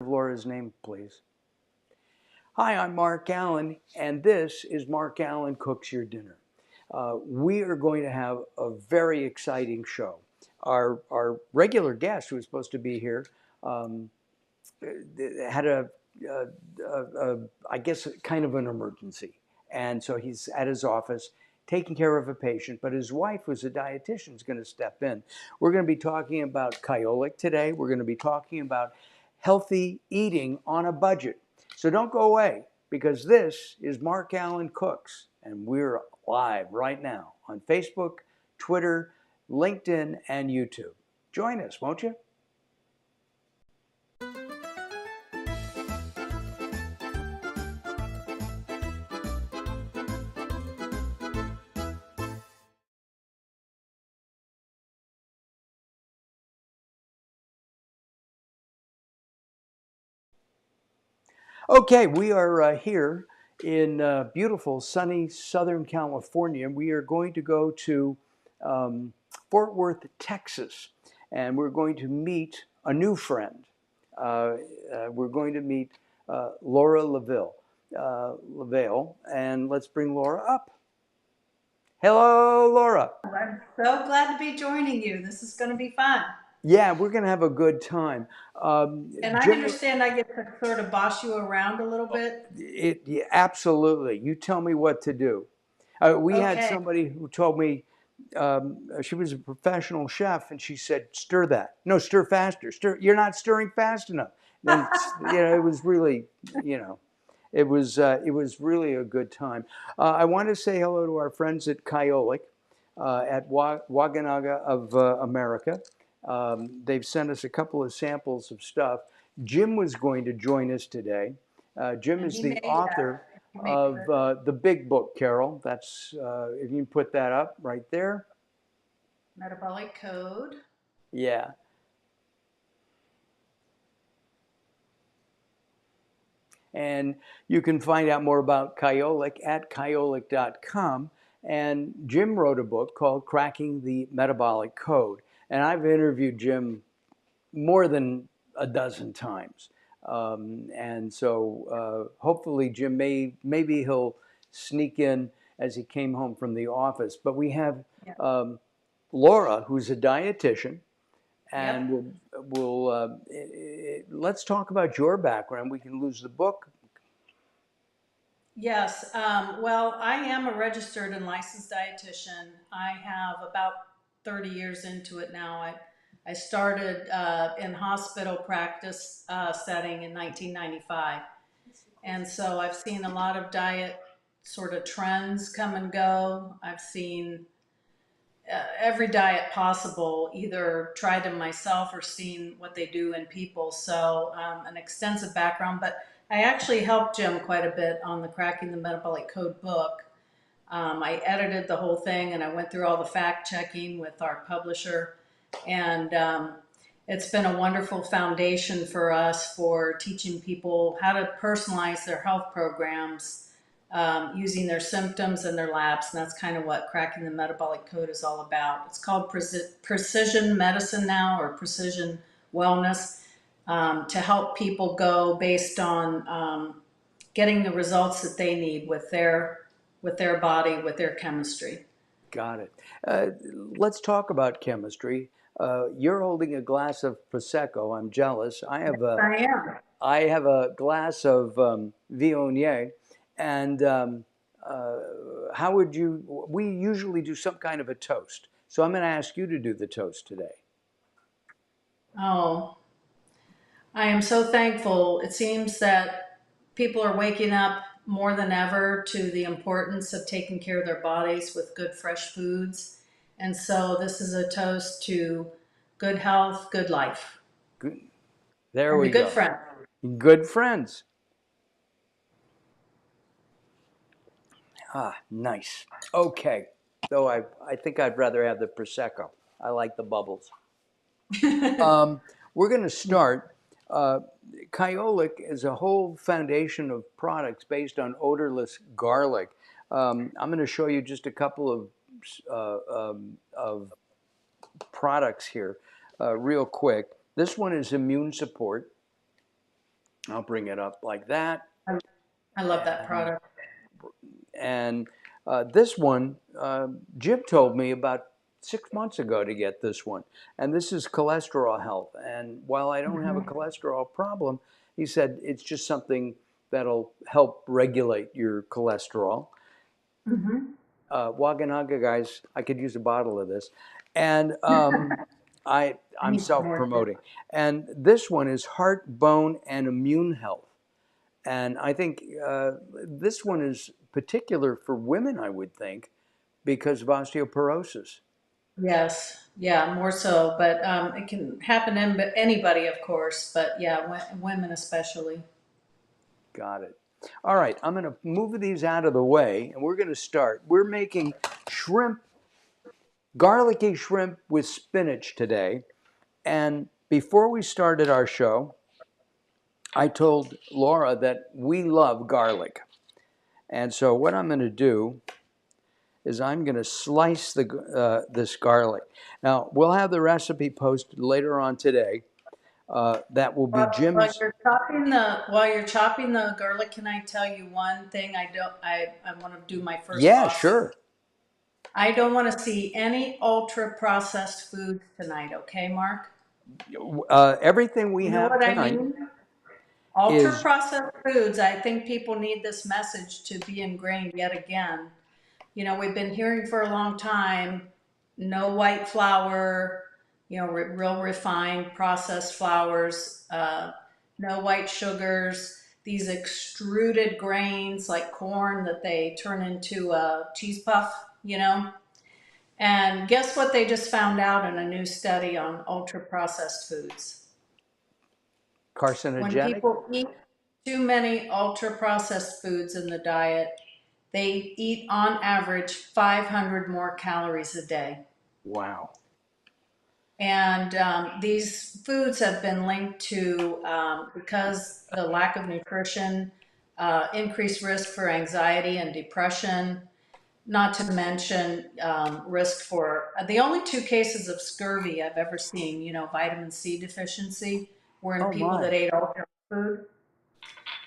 Laura's name, please. Hi, I'm Mark Alyn, and this is Mark Alyn Cooks Your Dinner. We are going to have a very exciting show. Our regular guest, who was supposed to be here, um, had a, I guess, kind of an emergency. And so he's at his office taking care of a patient, but his wife, who's a dietitian, is going to step in. We're going to be talking about Kyolic today. We're going to be talking about healthy eating on a budget. So don't go away, because this is Mark Alyn Cooks, and we're live right now on Facebook, Twitter, LinkedIn, and YouTube. Join us, won't you? Okay, we are here in beautiful, sunny Southern California. We are going to go to um, Fort Worth, Texas, and we're going to meet a new friend. We're going to meet Laura LaValle, and let's bring Laura up. Hello, Laura. I'm so glad to be joining you. This is going to be fun. Yeah, we're going to have a good time. And I Jim, understand I get to sort of boss you around a little bit. yeah, absolutely. You tell me what to do. We had Okay. somebody who told me she was a professional chef, and she said, "Stir that. No, stir faster. Stir. You're not stirring fast enough." Then it was really, you know, it was really a good time. I want to say hello to our friends at Kyolic at Waganaga of America. They've sent us a couple of samples of stuff. Jim was going to join us today. Jim And is he the made author he made of the Big Book, Carol. That's if you can put that up right there. metabolic code. Yeah. And you can find out more about Kyolic at kyolic.com. And Jim wrote a book called Cracking the Metabolic Code. And I've interviewed Jim more than a dozen times. And so hopefully Jim maybe he'll sneak in as he came home from the office. But we have Yeah. Laura, who's a dietitian, and Yep. let's talk about your background. We can lose the book. Yes. Well, I am a registered and licensed dietitian. I have about 30 years into it now. I started in hospital practice setting in 1995. And so I've seen a lot of diet sort of trends come and go. I've seen every diet possible, either tried them myself or seen what they do in people. So an extensive background, but I actually helped Jim quite a bit on the Cracking the Metabolic Code book. I edited the whole thing and I went through all the fact checking with our publisher. And it's been a wonderful foundation for us for teaching people how to personalize their health programs using their symptoms and their labs. And that's kind of what Cracking the Metabolic Code is all about. It's called precision medicine now, or precision wellness, to help people go based on getting the results that they need with their body, with their chemistry. Got it. Let's talk about chemistry. You're holding a glass of prosecco. I'm jealous. I am. I have a glass of Viognier, and how would you? We usually do some kind of a toast, so I'm going to ask you to do the toast today. Oh, I am so thankful. It seems that people are waking up more than ever to the importance of taking care of their bodies with good, fresh foods. And so this is a toast to good health, good life, Good. There and a we good go. friend. Good friends. Ah, nice. Okay. Though I think I'd rather have the prosecco. I like the bubbles. We're going to start. Uh, Kyolic is a whole foundation of products based on odorless garlic. I'm going to show you just a couple of products here real quick. This one is immune support. I'll bring it up like that. I love that And, product. and this one, Jim told me about 6 months ago to get this one. And this is cholesterol health. And while I don't have a Mhm. cholesterol problem, he said it's just something that'll help regulate your cholesterol. Mhm. Waganaga guys, I could use a bottle of this. And I I'm need some more too. self-promoting. And this one is heart, bone, and immune health. And I think this one is particular for women, I would think, because of osteoporosis. Yes, yeah, more so, but it can happen in anybody, of course, but yeah, women especially. Got it. All right, I'm going to move these out of the way, and we're going to start. We're making shrimp, garlicky shrimp with spinach today. And before we started our show, I told Laura that we love garlic. And so what I'm going to do is I'm going to slice this garlic. Now, we'll have the recipe posted later on today. That will be Jim's. While you're chopping the garlic, can I tell you one thing? I want to do my first Yeah, caution. sure. I don't want to see any ultra processed foods tonight, okay, Mark? Everything we You know have what I tonight mean? Ultra is, processed foods, I think people need this message to be ingrained yet again. You know, we've been hearing for a long time, no white flour, you know, real refined processed flours, no white sugars, these extruded grains like corn that they turn into a cheese puff, you know. And guess what they just found out in a new study on ultra processed foods? When carcinogenic. people eat too many ultra processed foods in the diet, they eat on average 500 more calories a day. Wow. And these foods have been linked to, because the lack of nutrition, increased risk for anxiety and depression, not to mention risk for the only two cases of scurvy I've ever seen, you know, vitamin C deficiency, were in Oh people that my. ate ultra food.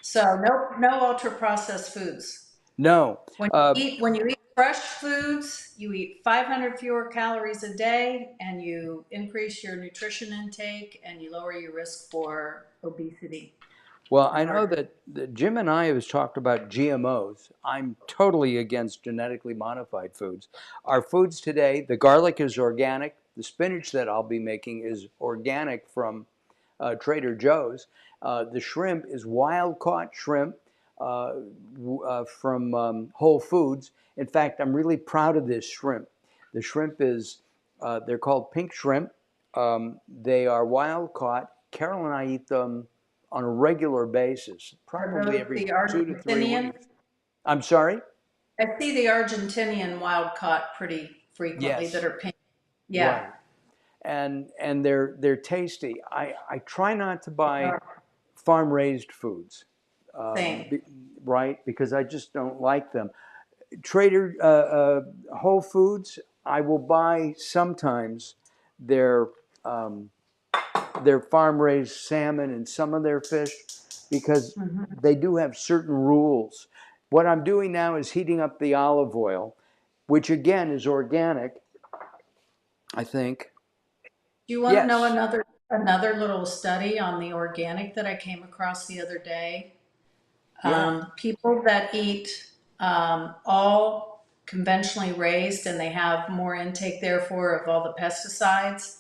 So no ultra processed foods. No. When you eat fresh foods, you eat 500 fewer calories a day, and you increase your nutrition intake, and you lower your risk for obesity Well, and I know heart. that Jim and I have talked about GMOs. I'm totally against genetically modified foods. Our foods today, the garlic is organic. The spinach that I'll be making is organic from Trader Joe's. The shrimp is wild caught shrimp from Whole Foods. In fact, I'm really proud of this shrimp. The shrimp is, they're called pink shrimp. They are wild caught. Carol and I eat them on a regular basis, Are probably those every the 2 to 3 Argentinian? weeks. I'm sorry? I see the Argentinian wild caught pretty frequently that Yes, are pink. Yeah. right. And they're tasty. I try not to buy farm raised foods, um, Same. be, right? Because I just don't like them. Trader Whole Foods, I will buy sometimes their um, their farm raised salmon and some of their fish because Mhm. they do have certain rules. What I'm doing now is heating up the olive oil, which again is organic, I think. Do you want to know Yes. another little study on the organic that I came across the other day? Yeah. People that eat all conventionally raised and they have more intake, therefore, of all the pesticides,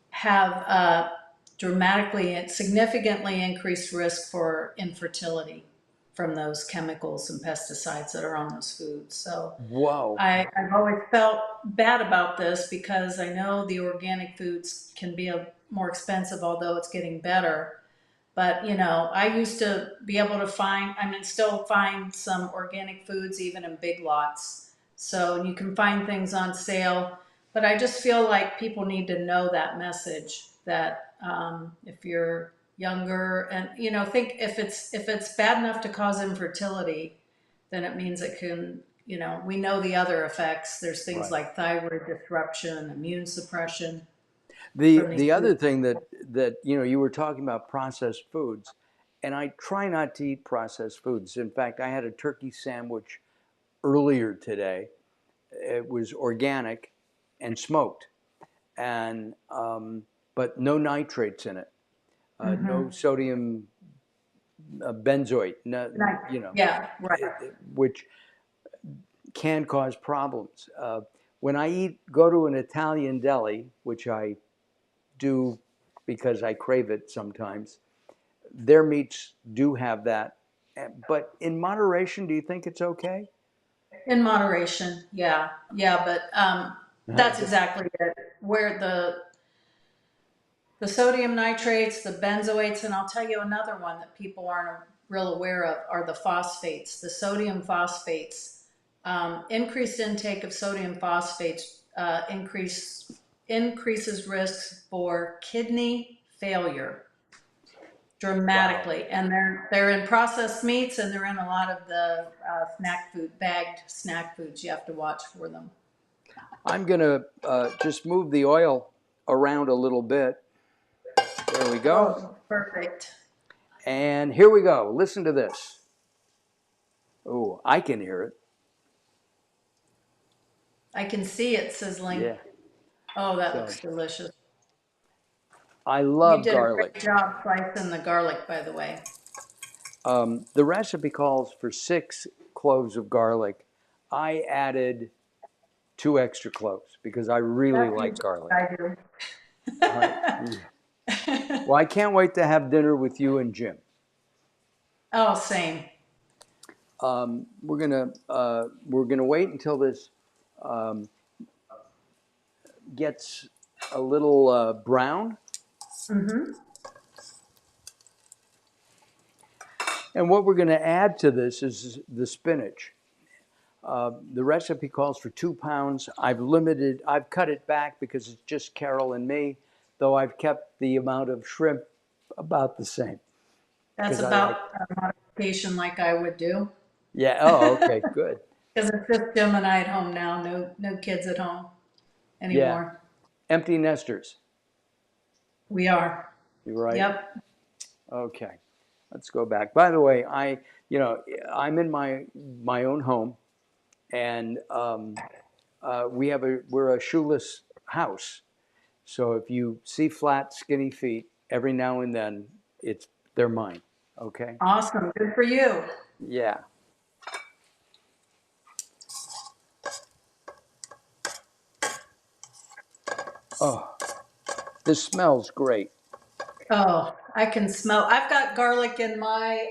have dramatically and significantly increased risk for infertility from those chemicals and pesticides that are on those foods. So Whoa. I've always felt bad about this because I know the organic foods can be more expensive, although it's getting better. But you know, I used to be able to find, I mean, still find some organic foods even in big lots. So you can find things on sale. But I just feel like people need to know that message that if you're younger and you know, think if it's bad enough to cause infertility, then it means it can, you know, we know the other effects. There's things Right. like thyroid disruption, immune suppression The from these the other foods. thing that you know you were talking about processed foods. and I try not to eat processed foods. In fact, I had a turkey sandwich earlier today. It was organic and smoked, and but no nitrates in it, no sodium benzoate, no, Nice. you know, Yeah, right. which can cause problems. When I go to an Italian deli, which I do because I crave it sometimes, their meats do have that. But in moderation, do you think it's okay? In moderation, yeah, yeah, but that's exactly it. Where the sodium nitrates, the benzoates, and I'll tell you another one that people aren't real aware of are the phosphates, the sodium phosphates. Increased intake of sodium phosphates increases risks for kidney failure Wow. dramatically, and they're in processed meats, and they're in a lot of the bagged snack foods. You have to watch for them. I'm going to just move the oil around a little bit. There we go. Oh, perfect. And here we go. Listen to this. Oh, I can hear it. I can see it sizzling. Yeah. Oh, that So looks delicious. I You love did a great garlic. job slicing the garlic, by the way. The recipe calls for 6 cloves of garlic. I added 2 extra cloves because I really That's like usually garlic. what I do. All right. Well, I can't wait to have dinner with you and Jim. Oh, same. We're gonna wait until this um, gets a little brown, Mm-hmm. and what we're gonna add to this is the spinach. The recipe calls for 2 pounds. I've cut it back because it's just Carol and me, though I've kept the amount of shrimp about the same That's because I like. about a modification like I would do. Yeah. Oh, okay. Good. Because it's just Jim and I at home now. No kids at home Yeah. anymore. Empty nesters. We are. You're right. Yep. Okay. Let's go back. By the way, I'm in my own home, and we're a shoeless house. So if you see flat, skinny feet every now and then, they're mine. Okay. Awesome. Good for you. Yeah. Oh, this smells great. Oh, I can smell. I've got garlic in my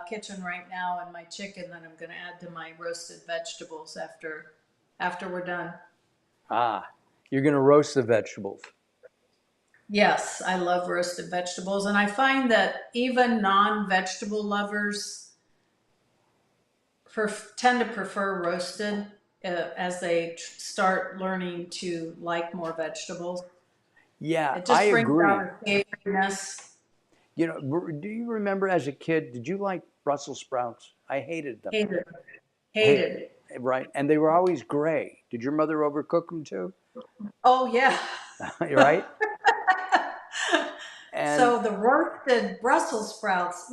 kitchen right now, and my chicken that I'm going to add to my roasted vegetables after we're done. Ah, you're gonna roast the vegetables. Yes, I love roasted vegetables, and I find that even non-vegetable lovers tend to prefer roasted as they start learning to like more vegetables. Yeah, It I just brings out agree. a savoriness. Do you remember as a kid, did you like Brussels sprouts? I hated them. Hated, Hated, hated. right? And they were always gray. Did your mother overcook them too? Oh yeah. Right? And So the roasted Brussels sprouts,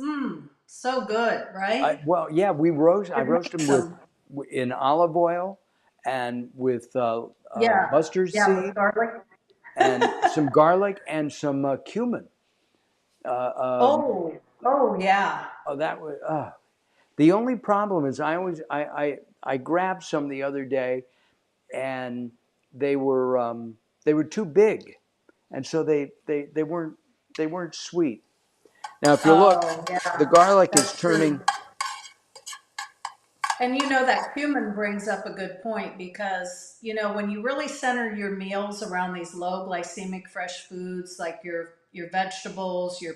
so good, right? well, yeah, I It roast makes them with them. in olive oil and with Yeah, mustard yeah, with seed garlic. and some garlic and some cumin. Oh yeah. Oh, that was the only problem is I grabbed some the other day and they were too big, and so they weren't sweet. Now, if you look, Oh the yeah, garlic is that's turning. true. And you know that cumin brings up a good point because when you really center your meals around these low glycemic fresh foods like your vegetables, your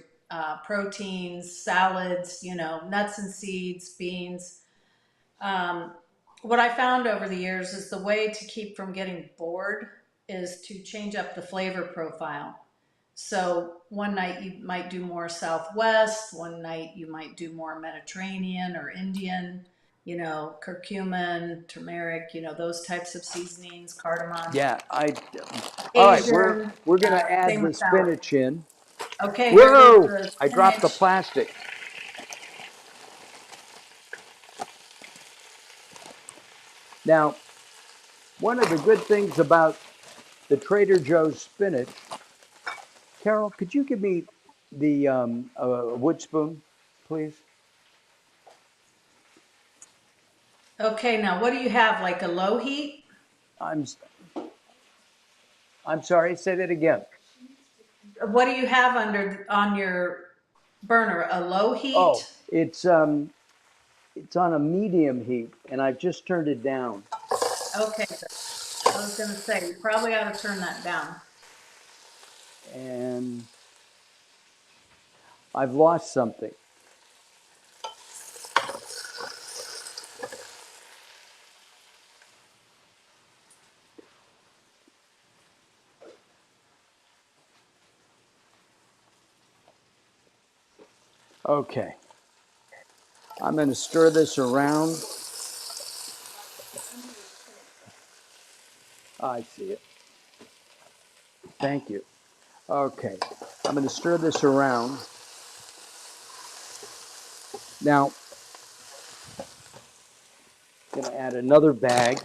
proteins, salads, nuts and seeds, beans. Um, what I found over the years is the way to keep from getting bored is to change up the flavor profile. So one night you might do more Southwest, one night you might do more Mediterranean or Indian, curcumin, turmeric, those types of seasonings, cardamom. Yeah, all right, we're Asian, we're gonna add same the with salad. spinach in. Okay, here goes Whoa! the I dropped the spinach. plastic. Now, one of the good things about the Trader Joe's spinach, Carol, could you give me the wood spoon, please? Okay, now what do you have? Like a low heat? I'm I'm sorry. Say that again. What do you have on your burner? A low Oh, heat? it's on a medium heat, and I've just turned it down. Okay, good. I was gonna say, you probably ought to turn that down. And I've lost something. Okay, I'm going to stir this around. I see it. Thank you. Okay, I'm going to stir this around. Now, I'm going to add another bag.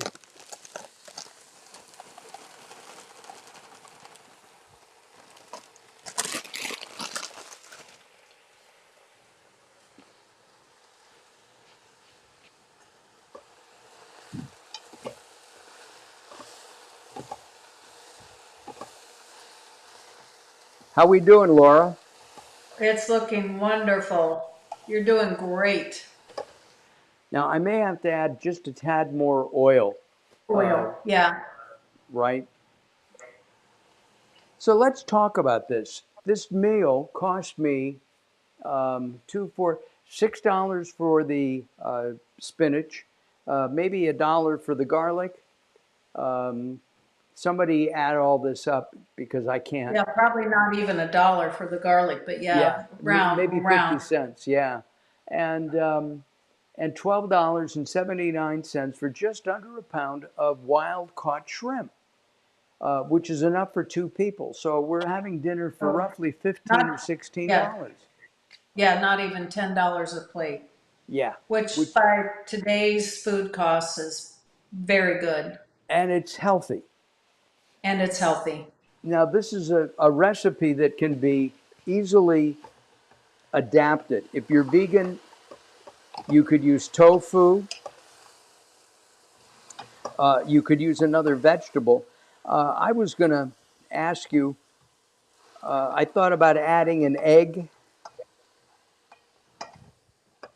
How we doing, Laura? It's looking wonderful. You're doing great. Now, I may have to add just a tad more oil, Oil, yeah. right? So let's talk about this. This meal cost me $6 for the spinach, maybe $1 for the garlic. Um, Somebody add all this up because I can't. Yeah, probably not even $1 for the garlic, but Yeah, yeah, round, maybe 50 round. cents. Yeah, and and $12.79 for just under a pound of wild caught shrimp, which is enough for two people. So we're having dinner for So roughly 15 or not, yeah, $16. yeah, not even $10 a plate, Yeah, which which by today's food costs is very good and it's healthy. and it's healthy. Now this is a recipe that can be easily adapted. If you're vegan, you could use tofu. You could use another vegetable. I was going to ask you, I thought about adding an egg,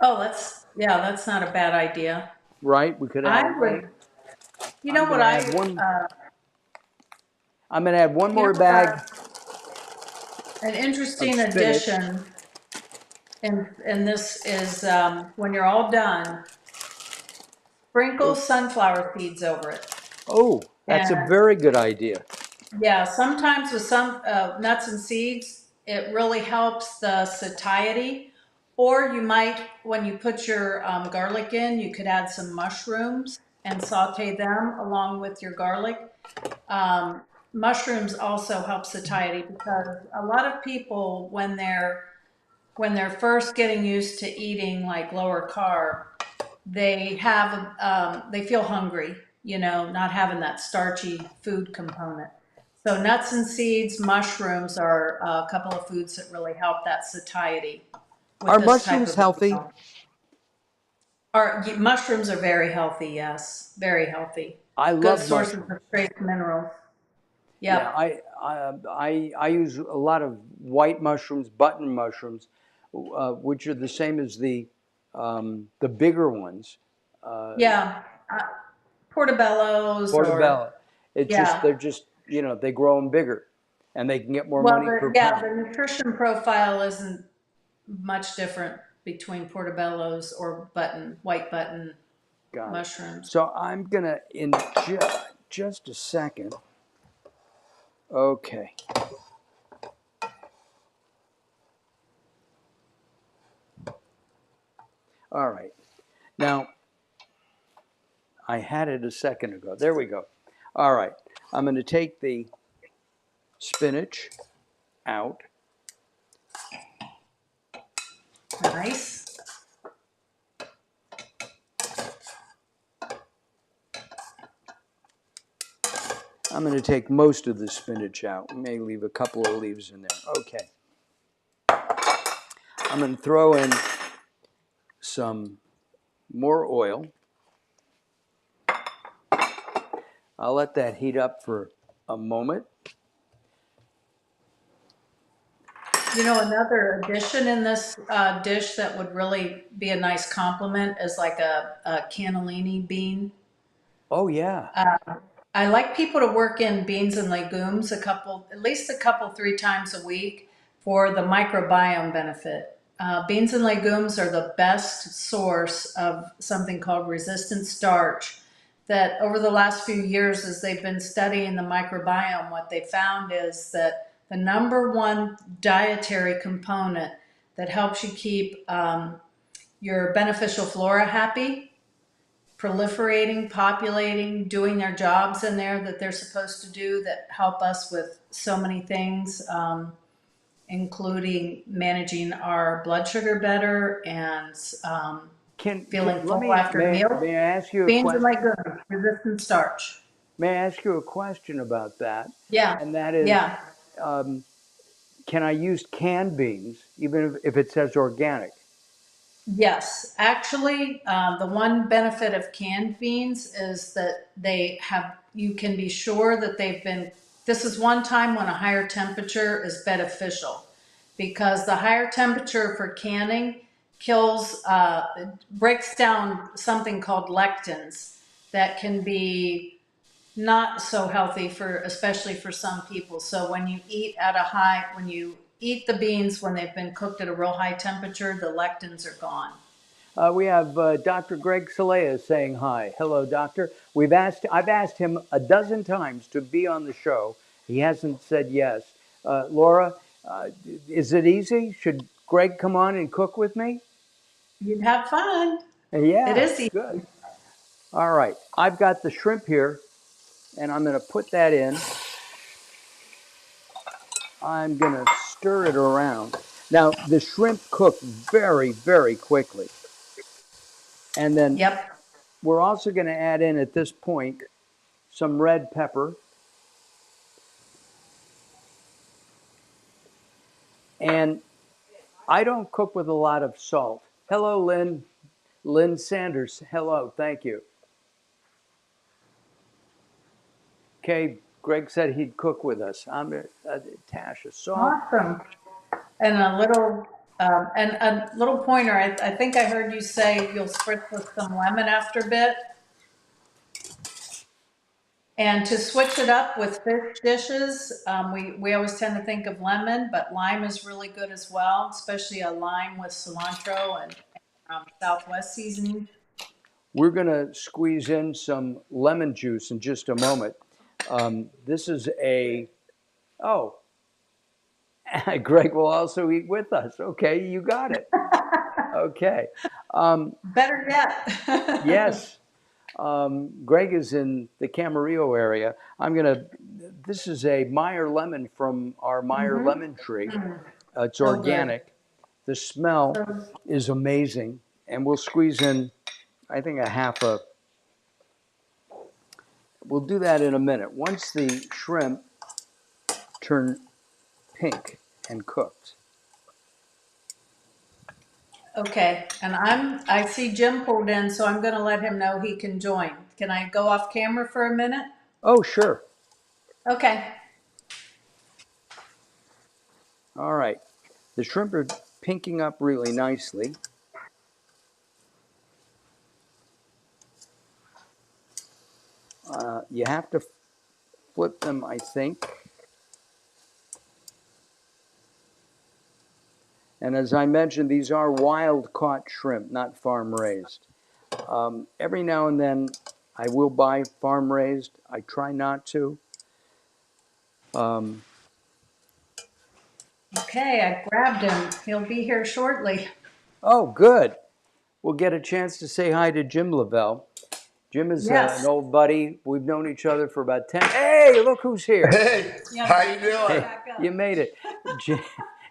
Oh, yeah, that's not a bad idea. right? We could add I an egg. would, you know I'm going what to add I'm going to add one you know more what bag an of interesting spinach. addition, and this is, when you're all done, sprinkle Oh, sunflower seeds over it. oh, that's a And very good idea. yeah, sometimes with some nuts and seeds, it really helps the satiety. Or you might, when you put your garlic in, you could add some mushrooms and saute them along with your garlic. Um, Mushrooms also help satiety because a lot of people, when they're first getting used to eating like lower carb, they feel hungry, not having that starchy food component. So nuts and seeds, mushrooms are a couple of foods that really help that satiety with Are this type mushrooms of a healthy? meal. Mushrooms are very healthy, yes, very healthy. I Good love sources mushrooms. of trace minerals. Yeah, Yep. I use a lot of white mushrooms, button mushrooms, which are the same as the bigger ones. Uh, Yeah. Portobello's or, Portobello. It's just yeah. they're just they grow them bigger, and they can get more Well, money per yeah, pound. the nutrition profile isn't much different between portobello's or white button Got it. mushrooms. So I'm gonna in just a second. Okay. All right. Now I had it a second ago. There we go. All right. I'm going to take the spinach out. Nice. I'm going to take most of the spinach out. May leave a couple of leaves in there. Okay. I'm going to throw in some more oil. I'll let that heat up for a moment. You know, another addition in this dish that would really be a nice complement is like a cannellini bean. Oh, yeah. I like people to work in beans and legumes at least a couple, 3 times a week for the microbiome benefit. Beans and legumes are the best source of something called resistant starch. That over the last few years, as they've been studying the microbiome, what they found is that the number one dietary component that helps you keep your beneficial flora happy, proliferating, populating, doing their jobs in there that they're supposed to do that help us with so many things, including managing our blood sugar better and feeling full after meals. May I ask you a Beans and question? legumes, resistant starch. May I ask you a question about that? Yeah, And that is, yeah. can I use canned beans even if it says organic? Yes, actually, the one benefit of canned beans is that you can be sure that this is one time when a higher temperature is beneficial because the higher temperature for canning breaks down something called lectins that can be not so healthy especially for some people. So when you eat the beans when they've been cooked at a real high temperature, the lectins are gone. We have Dr. Greg Salea saying hi. Hello, doctor. I've asked him a dozen times to be on the show. He hasn't said yes. Laura, is it easy? Should Greg come on and cook with me? You'd have fun. It Yeah, is easy. good. All right, I've got the shrimp here, and I'm going to put that in. I'm going to stir it around. Now, the shrimp cook very, very quickly. And then Yep. we're also going to add in at this point some red pepper. And I don't cook with a lot of salt. Hello, Lynn. Lynn Sanders. Hello, thank you. Okay, Greg said he'd cook with us. I'm a dash of salt. Awesome. And a little pointer. I think I heard you say you'll spritz with some lemon after a bit. And to switch it up with fish dishes, we always tend to think of lemon, but lime is really good as well, especially a lime with cilantro and Southwest seasoning. We're going to squeeze in some lemon juice in just a moment. This is oh, Greg will also eat with us. Okay, you got it. Okay. Better yet. Yes. Greg is in the Camarillo area. This is a Meyer lemon from our Meyer lemon tree. It's So organic. good. The smell is amazing. And we'll squeeze in, I think, we'll do that in a minute. Once the shrimp turn pink and cooked. Okay, and I see Jim pulled in, so I'm gonna let him know he can join. Can I go off camera for a minute? Oh, sure. Okay. All right. The shrimp are pinking up really nicely. You have to flip them, I think. And as I mentioned, these are wild caught shrimp, not farm raised. Every now and then I will buy farm raised. I try not to. Okay, I grabbed him. He'll be here shortly. Oh, good. We'll get a chance to say hi to Jim Lavelle. Jim is an Yes. old buddy. We've known each other for about 10. Hey, look who's here. Hey, Yeah, how you doing? Hey, you made it.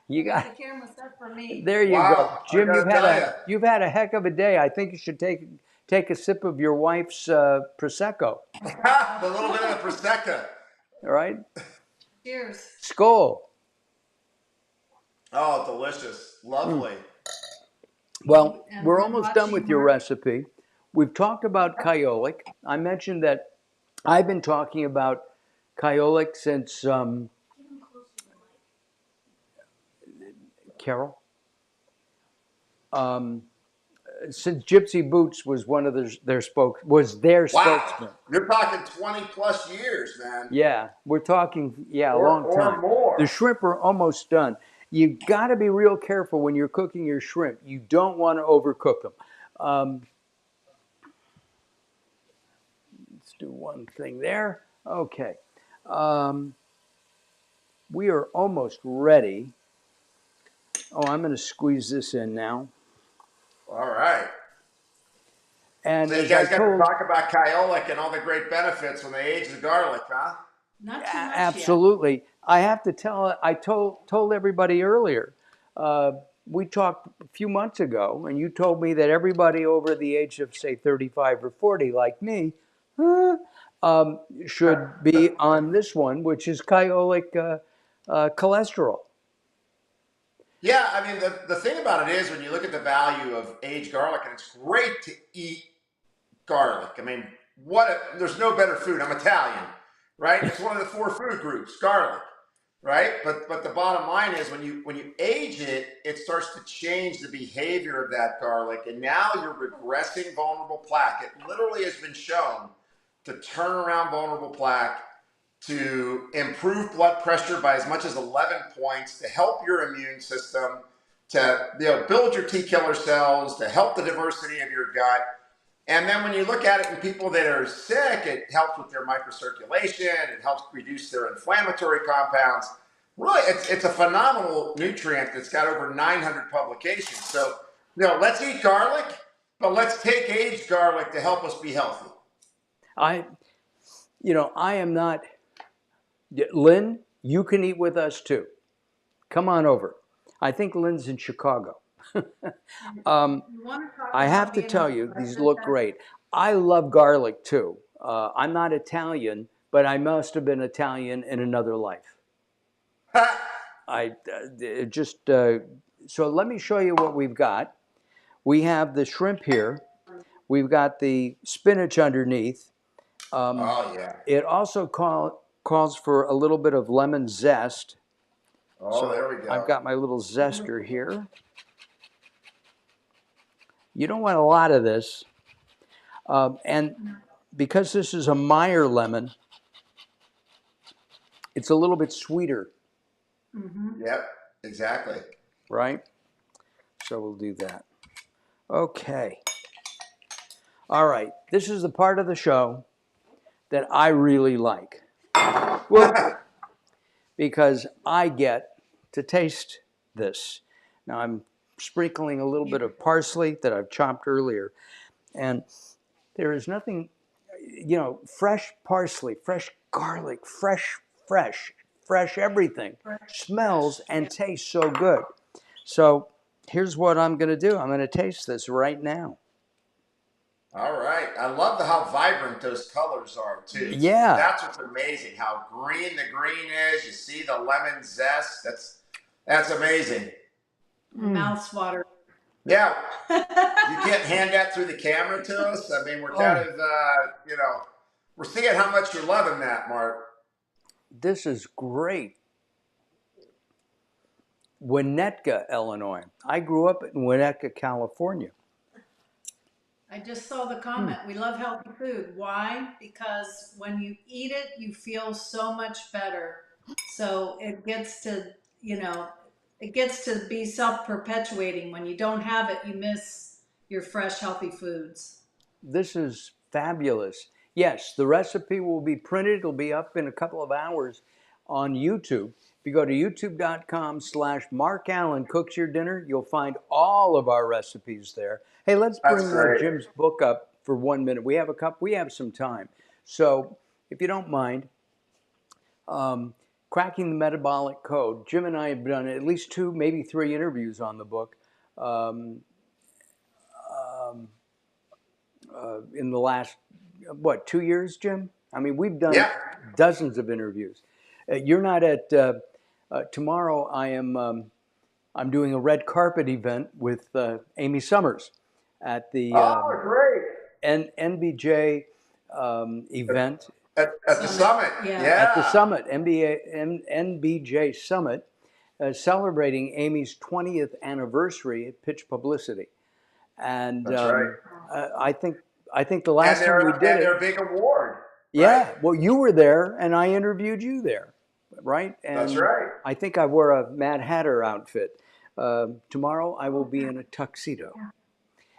You got got the camera set for me. there. You Wow, go, Jim. I gotta tell you. You've had a heck of a day. I think you should take a sip of your wife's prosecco. A little bit of Prosecco. All right. Cheers. Skål. Oh, delicious. Mm. Lovely. Well, And we're we're almost done watching with your Mark. recipe. We've talked about Kyolic. I mentioned that I've been talking about Kyolic since Carol. Um, since Gypsy Boots was one of their Wow. spokesman. You're talking 20 plus years, man. Yeah, we're talking a long Or time. The more. shrimp are almost done. You got to be real careful when you're cooking your shrimp. You don't want to overcook them. Let's do one thing there. Okay. Um, we are almost ready. Oh, I'm going to squeeze this in now. All right. And So you as I guys got to told, talk about Kyolic and all the great benefits when they age the garlic, huh? Not too much yet. absolutely, I have to tell. I told everybody earlier. Uh, we talked a few months ago, and you told me that everybody over the age of say 35 or 40, like me, uh, should be on this one, which is Kyolic cholesterol. Yeah, I mean, the thing about it is when you look at the value of aged garlic, and it's great to eat garlic. I mean, there's no better food. I'm Italian, right? It's one of the four food groups, garlic, right? But the bottom line is when you age it, it starts to change the behavior of that garlic, and now you're regressing vulnerable plaque. It literally has been shown to turn around vulnerable plaque, to improve blood pressure by as much as 11 points, to help your immune system, to build your T killer cells, to help the diversity of your gut. And then when you look at it in people that are sick, it helps with their microcirculation, it helps reduce their inflammatory compounds. Really, it's a phenomenal nutrient that's got over 900 publications. So, let's eat garlic, but let's take aged garlic to help us be healthy. I am not. Lynn, you can eat with us too. Come on over. I think Lynn's in Chicago. I have to tell you, these look great. I love garlic too. I'm not Italian, but I must have been Italian in another life. So let me show you what we've got. We have the shrimp here. We've got the spinach underneath. Oh, yeah. It also calls for a little bit of lemon zest. Oh, So there we go. I've got my little zester here. You don't want a lot of this. And because this is a Meyer lemon, it's a little bit sweeter. Mm-hmm. Yep, exactly. Right? So we'll do that. Okay. All right. This is the part of the show that I really like. Well, because I get to taste this. Now I'm sprinkling a little bit of parsley that I've chopped earlier. And there is nothing, fresh parsley, fresh garlic, fresh everything smells and tastes so good. So here's what I'm going to do. I'm going to taste this right now. All right. I love how vibrant those colors are too. Yeah. That's what's amazing. How green the green is. You see the lemon zest. That's amazing. Mouth's water. Yeah. You can't hand that through the camera to us. I mean, we're kind of, we're seeing how much you're loving that, Mark. This is great. Winnetka, Illinois. I grew up in Winnetka, California. I just saw the comment. We love healthy food. Why? Because when you eat it, you feel so much better. So it gets to, it gets to be self-perpetuating. When you don't have it, you miss your fresh, healthy foods. This is fabulous. Yes, the recipe will be printed. It'll be up in a couple of hours on YouTube. If you go to youtube.com/Mark Alyn Cooks Your Dinner, you'll find all of our recipes there. Hey, let's bring Jim's book up for 1 minute. We have some time. So if you don't mind, Cracking the Metabolic Code. Jim and I have done at least 2, maybe 3 interviews on the book. In the last, 2 years, Jim? I mean, we've done dozens of interviews. You're not at tomorrow. I'm doing a red carpet event with Amy Summers at the Oh, great. NBJ event At the summit. Yeah. at the Yeah. summit, NBJ Summit, celebrating Amy's 20th anniversary at Pitch Publicity. And That's right. I think the last time we did it, their big award. yeah. Right? Well, you were there, and I interviewed you there, right? And That's right. I think I wore a Mad Hatter outfit. Tomorrow I will be in a tuxedo.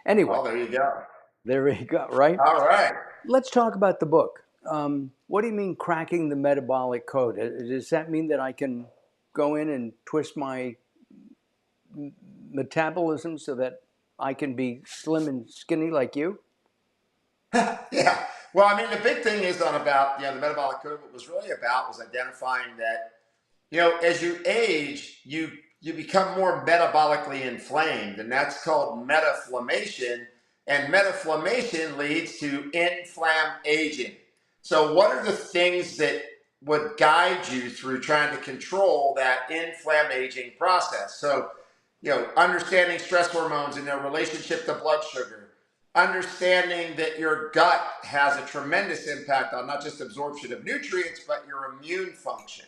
Anyway, Well, there you go. there you go. Right. All right. Let's talk about the book. What do you mean cracking the metabolic code? Does that mean that I can go in and twist my metabolism so that I can be slim and skinny like you? Yeah. Well, I mean, the big thing is about the metabolic code. What was really about was identifying that as you age, you become more metabolically inflamed, and that's called metaflammation. And metaflammation leads to aging. So, what are the things that would guide you through trying to control that aging process? So, understanding stress hormones and their relationship to blood sugar, understanding that your gut has a tremendous impact on not just absorption of nutrients, but your immune function.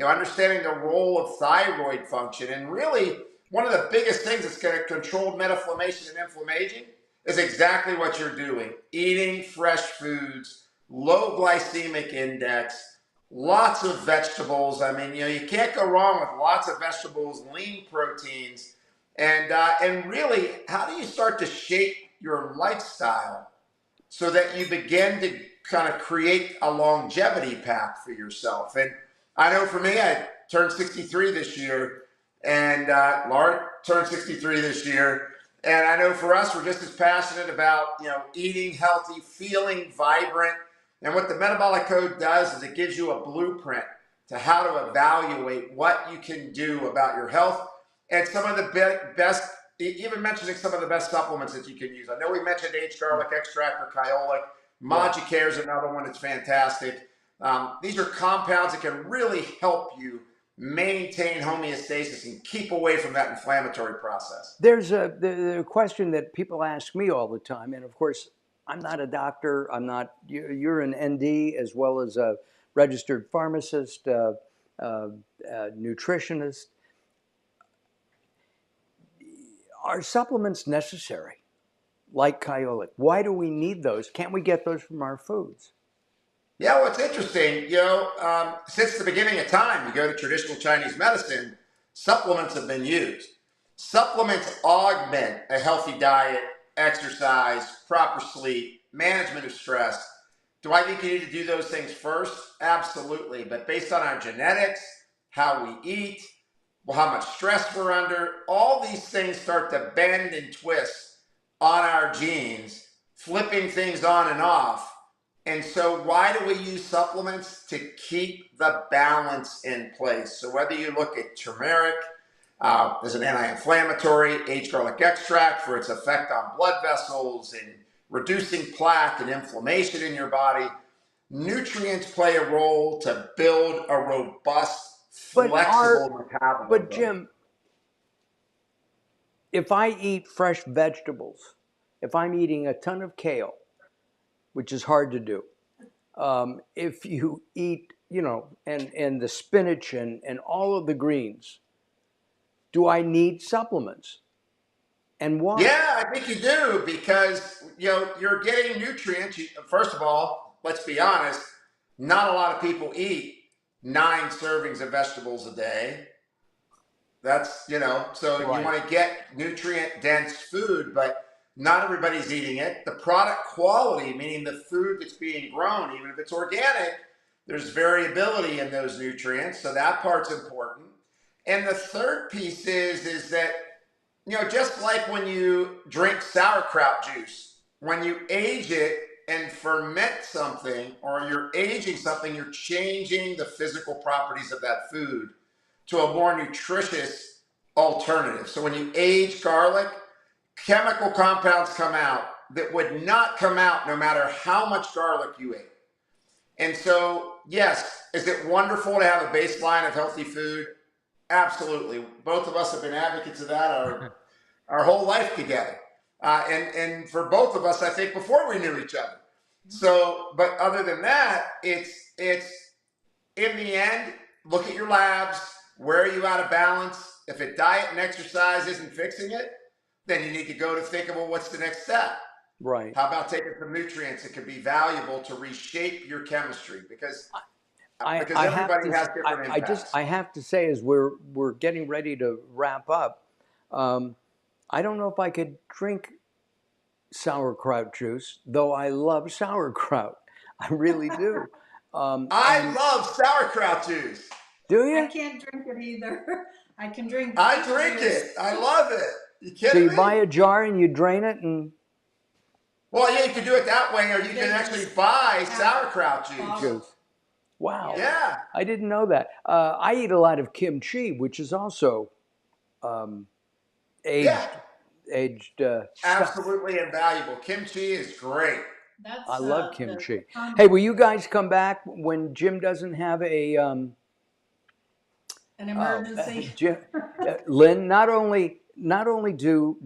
Understanding the role of thyroid function. And really, one of the biggest things that's going to control metaflammation and inflammation is exactly what you're doing. Eating fresh foods, low glycemic index, lots of vegetables. I mean, you can't go wrong with lots of vegetables, lean proteins. And really, how do you start to shape your lifestyle so that you begin to kind of create a longevity path for yourself? And I know for me, I turned 63 this year, and Laura turned 63 this year. And I know for us, we're just as passionate about, eating healthy, feeling vibrant. And what the metabolic code does is it gives you a blueprint to how to evaluate what you can do about your health and some of the best, even mentioning some of the best supplements that you can use. I know we mentioned aged garlic extract or Kyolic. Magicare is another one that's fantastic. These are compounds that can really help you maintain homeostasis and keep away from that inflammatory process. There's the question that people ask me all the time, and of course, I'm not a doctor. I'm not. You're an ND as well as a registered pharmacist, nutritionist. Are supplements necessary, like Kyolic? Why do we need those? Can't we get those from our foods? Yeah, well, it's interesting. Since the beginning of time, you go to traditional Chinese medicine, supplements have been used. Supplements augment a healthy diet, exercise, proper sleep, management of stress. Do I think you need to do those things first? Absolutely. But based on our genetics, how we eat, how much stress we're under, all these things start to bend and twist on our genes, flipping things on and off. And so why do we use supplements? To keep the balance in place. So whether you look at turmeric as an anti-inflammatory, aged garlic extract for its effect on blood vessels and reducing plaque and inflammation in your body, nutrients play a role to build a robust, flexible metabolism. But Jim, if I eat fresh vegetables, if I'm eating a ton of kale, which is hard to do, if you eat, and the spinach and all of the greens, do I need supplements? And why? Yeah, I think you do, because you're getting nutrients. First of all, let's be honest, not a lot of people eat 9 servings of vegetables a day. That's, so Right. You want to get nutrient dense food, but not everybody's eating it. The product quality, meaning the food that's being grown, even if it's organic, there's variability in those nutrients. So that part's important. And the third piece is that, just like when you drink sauerkraut juice, when you age it and ferment something, or you're aging something, you're changing the physical properties of that food to a more nutritious alternative. So when you age garlic, chemical compounds come out that would not come out no matter how much garlic you ate. And so, yes, is it wonderful to have a baseline of healthy food? Absolutely. Both of us have been advocates of that our whole life together. And for both of us, I think before we knew each other. So, but other than that, it's in the end, look at your labs. Where are you out of balance? If a diet and exercise isn't fixing it, then you need to go to think of, well, what's the next step? Right. How about taking some nutrients that could be valuable to reshape your chemistry? Because everybody has different impacts. I have to say, as we're getting ready to wrap up, I don't know if I could drink sauerkraut juice, though I love sauerkraut. I really do. I love sauerkraut juice. Do you? I can't drink it either. I can drink. I drink it. I love it. You kidding So you me? buy a jar and you drain it and. Well, yeah, you can do it that way, or you can actually buy sauerkraut juice. Wow. Yeah. I didn't know that. I eat a lot of kimchi, which is also aged stuff. Absolutely invaluable. Kimchi is great. That's, I love kimchi. Hey, will you guys come back when Jim doesn't have an emergency? Lynn, not only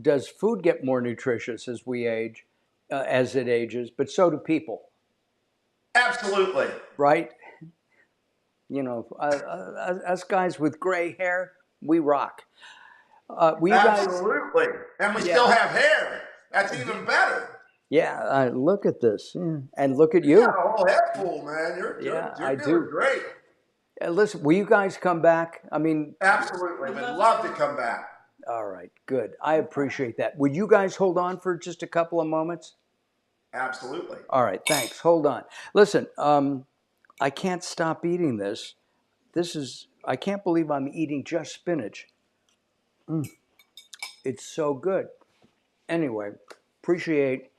does food get more nutritious as we age, as it ages, but so do people. Absolutely. Right? You know, us guys with gray hair, we rock. Absolutely. And we still have hair. That's even better. Yeah, look at this. Yeah. And look at you. You got a whole head full, man. You're doing great. Listen, will you guys come back? I mean, absolutely. We'd love to come back. All right, good. I appreciate that. Would you guys hold on for just a couple of moments? Absolutely. All right, thanks. Hold on. Listen, I can't stop eating this. I can't believe I'm eating just spinach. It's so good. Anyway, appreciate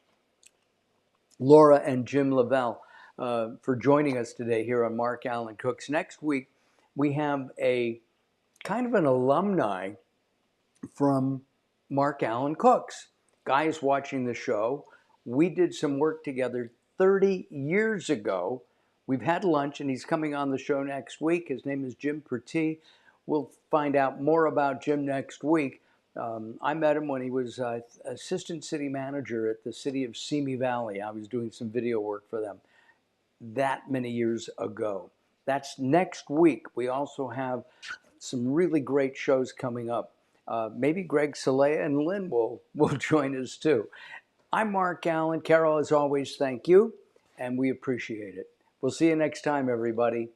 Laura and Jim Lavelle for joining us today here on Mark Alyn Cooks. Next week, we have a kind of an alumni from Mark Alyn Cooks. Guys watching the show, we did some work together 30 years ago. We've had lunch and he's coming on the show next week. His name is Jim Pertee. We'll find out more about Jim next week. I met him when he was assistant city manager at the city of Simi Valley. I was doing some video work for them that many years ago. That's next week. We also have some really great shows coming up. Maybe Greg Salea and Lynn will join us too. I'm Mark Alyn. Carol, as always, thank you, and we appreciate it. We'll see you next time, everybody.